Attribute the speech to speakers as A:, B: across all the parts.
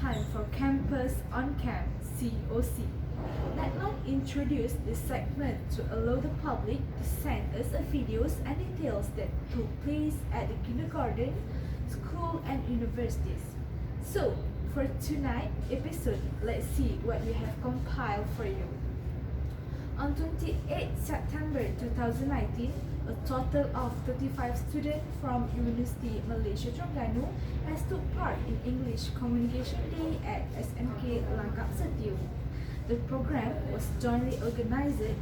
A: time for Campus on Camp COC. Netline introduced this segment to allow the public to send us videos and details that took place at the kindergarten, school, and universities. So, for tonight's episode, let's see what we have compiled for you. On 28 September 2019, a total of 35 students from University Malaysia Terengganu has took part in English Communication Day at SMK Langkap Setiu. The program was jointly organized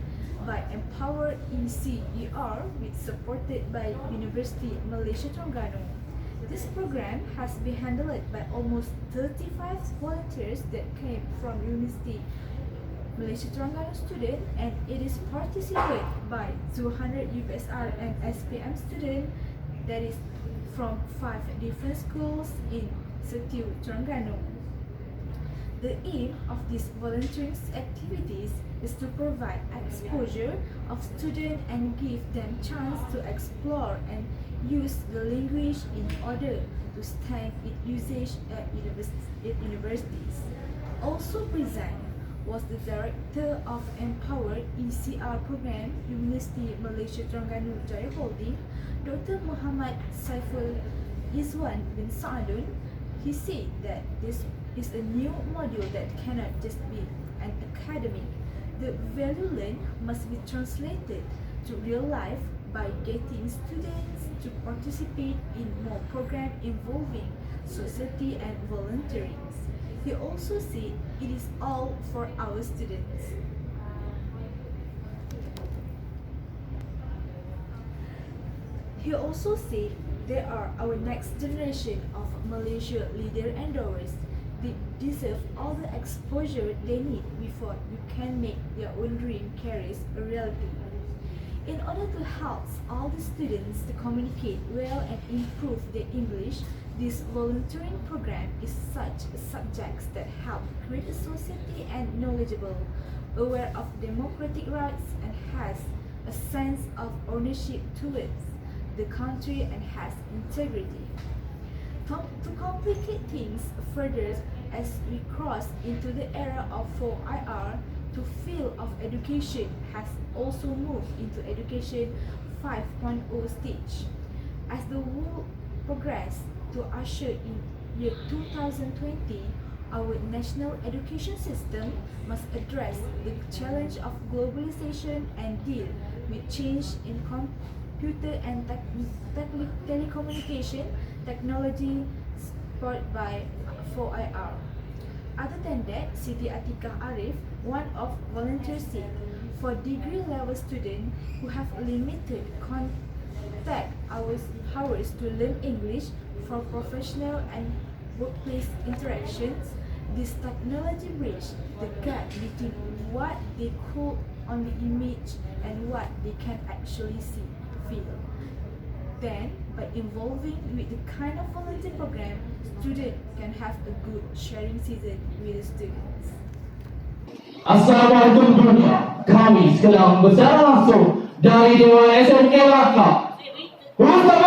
A: by Empower ECER with supported by University Malaysia Terengganu. This program has been handled by almost 35 volunteers that came from University Malaysia Terengganu student, and it is participated by 200 UPSR and SPM students that is from 5 different schools in Setiu, Terengganu. The aim of these volunteering activities is to provide exposure of students and give them chance to explore and use the language in order to strengthen its usage at universities. Also present was the Director of Empower ECR Program, University Malaysia Terengganu Jaya Holding, Dr. Muhammad Saiful Izwan bin Saadun. He said that this is a new module that cannot just be an academic. The value learned must be translated to real life by getting students to participate in more programs involving society and volunteering. He also said it is all for our students. He also said they are our next generation of Malaysia leader and doers. They deserve all the exposure they need before you can make their own dream carries a reality. In order to help all the students to communicate well and improve their English, this volunteering program is such a subject that help create a society and knowledgeable, aware of democratic rights, and has a sense of ownership towards the country and has integrity. To complicate things further, as we cross into the era of 4IR, the field of education has also moved into education 5.0 stage. As the world progresses to usher in year 2020, our national education system must address the challenge of globalization and deal with change in computer and telecommunication technology supported by 4IR. Other than that, Siti Atikah Arif, one of volunteers, said, for degree level students who have limited contact hours to learn English for professional and workplace interactions, this technology bridges the gap between what they could only imagine and what they can actually feel. Then, by involving with the kind of volunteer program, students can have a good sharing season with the students.
B: Assalamualaikum dunia. Kami sekarang bersiaran langsung dari Dewan SMK Langkap. Ustaz!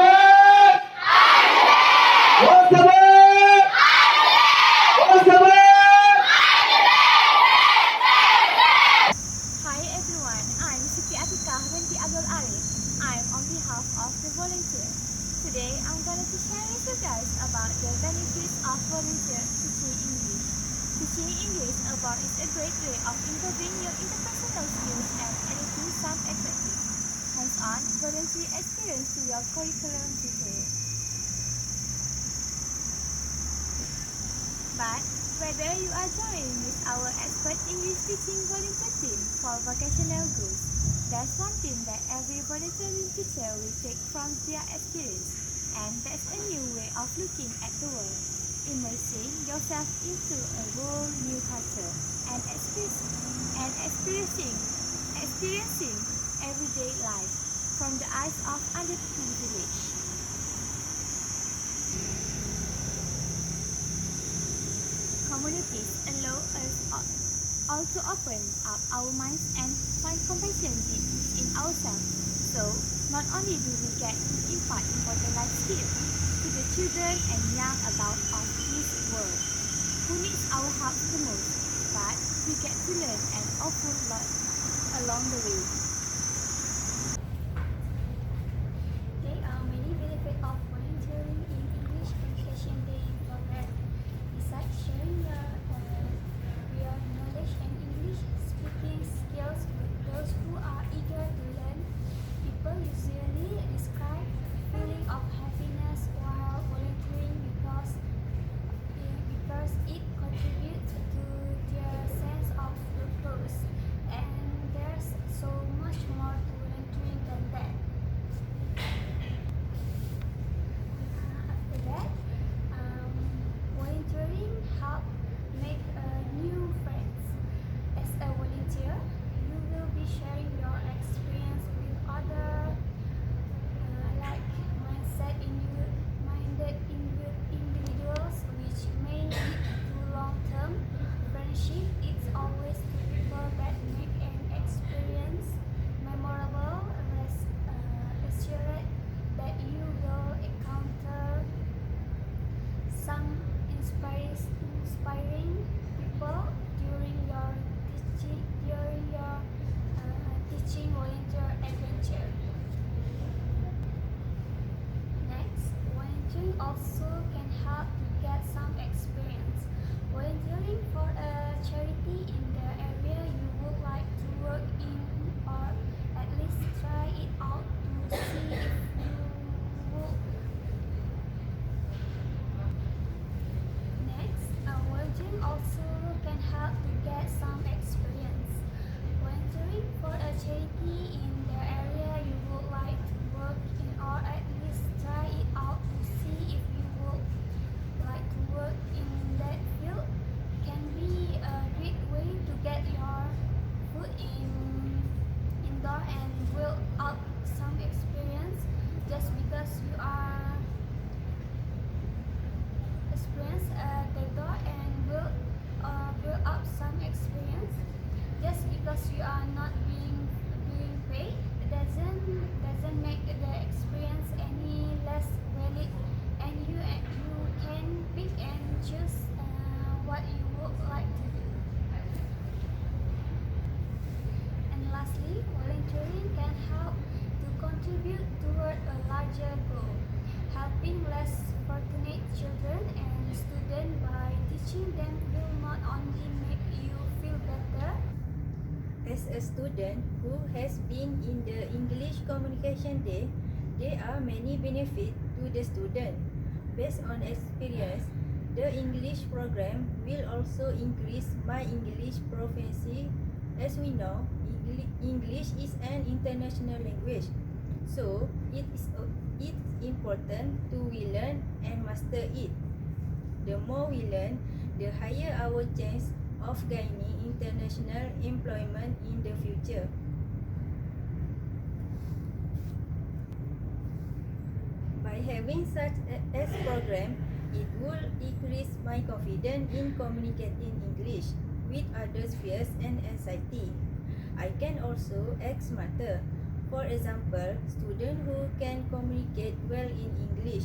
B: Ustaz!
C: Hi everyone, I'm Siti Atikah binti Abdul Arif. I'm on behalf of the volunteer. Today I'm going to share with you guys about the benefits of volunteer teaching English. Teaching English abroad is a great way of improving your interpersonal skills and adding some attractive, hands-on volunteer experience to your curriculum detail. But whether you are joining with our expert English teaching volunteer team for vocational goals, there's one thing that every volunteering teacher will take from their experience, and that's a new way of looking at the world, immersing yourself into a whole new culture and experiencing everyday life from the eyes of underprivileged. Communities allow us all to open up our minds and find compassion in ourselves. So, not only do we get to impart important life skills to the children and young adults of this world, who who needs our help the most, but we get to learn an awful lot along the way. There are many benefits of volunteering in English Communication Day program. Besides sharing your knowledge and English speaking skills with those who are eager to learn, people usually describe a feeling of happiness while volunteering because it contributes to their sense of purpose, and there's so much more to volunteering than that. After that, volunteering help make new friends. As a volunteer, you will be sharing your experience with other like-minded individuals, which may lead to long-term friendship. It's always the people that make an experience memorable. Assured that you will encounter some inspiring people during your teaching volunteer adventure. Next, volunteering also can help to get some experience. Volunteering for a charity in the area you would like to work in, or at least try it out to see if you would. Next, volunteering also can help to get some experience. Volunteering for a charity in the area you would like to work in, or at least try it out to see if you would like to work in that field, can be a great way to get your foot indoor and build up some experience. Just because you are experience the door and build up some experience. Just because you are not being paid doesn't make the experience any less valid, and you can pick and choose what you would like to do. And lastly, volunteering can help to contribute toward a larger goal, helping less fortunate children and students by teaching them will not only make you feel better.
D: As a student who has been in the English Communication Day, there are many benefits to the student. Based on experience, the English program will also increase my English proficiency. As we know, English is an international language, so it's important to we learn and master it. The more we learn, the higher our chance of gaining international employment in the future. By having such a program, it will increase my confidence in communicating English with other fears and anxiety. I can also act smarter. For example, students who can communicate well in English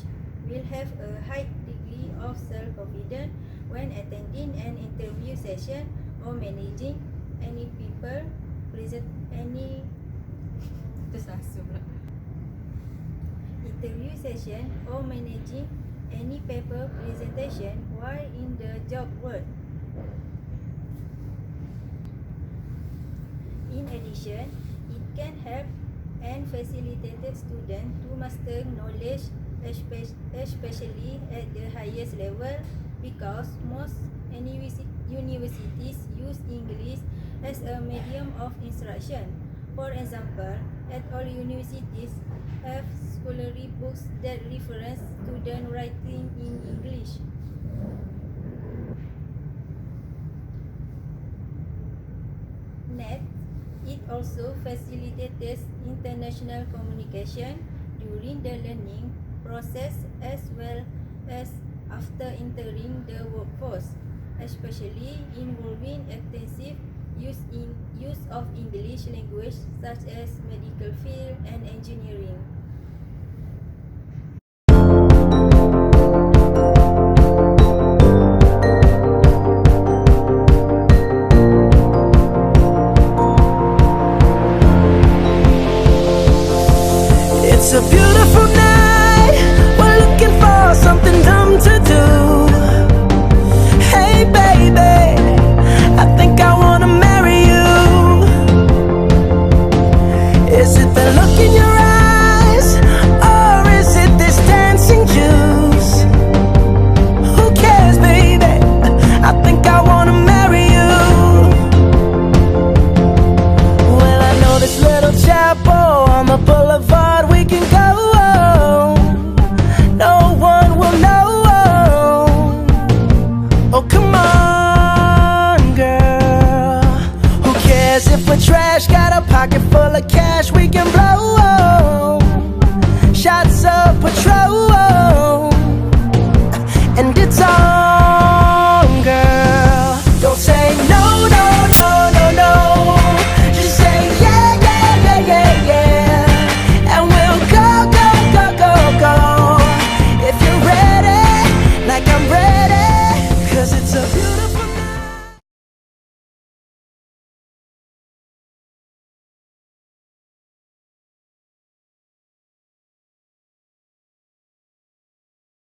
D: will have a high degree of self-confidence when attending an interview session or managing any people interview session or managing any paper presentation while in the job world. In addition, it can help and facilitate students to master knowledge, especially at the highest level, because most universities use English as a medium of instruction. For example, at all universities have scholarly books that reference student writing in English. Next, it also facilitates international communication during the learning process as well as after entering the workforce, especially involving extensive use of English language such as medical field and engineering.
E: It's a beautiful night. We're looking for something dumb to do.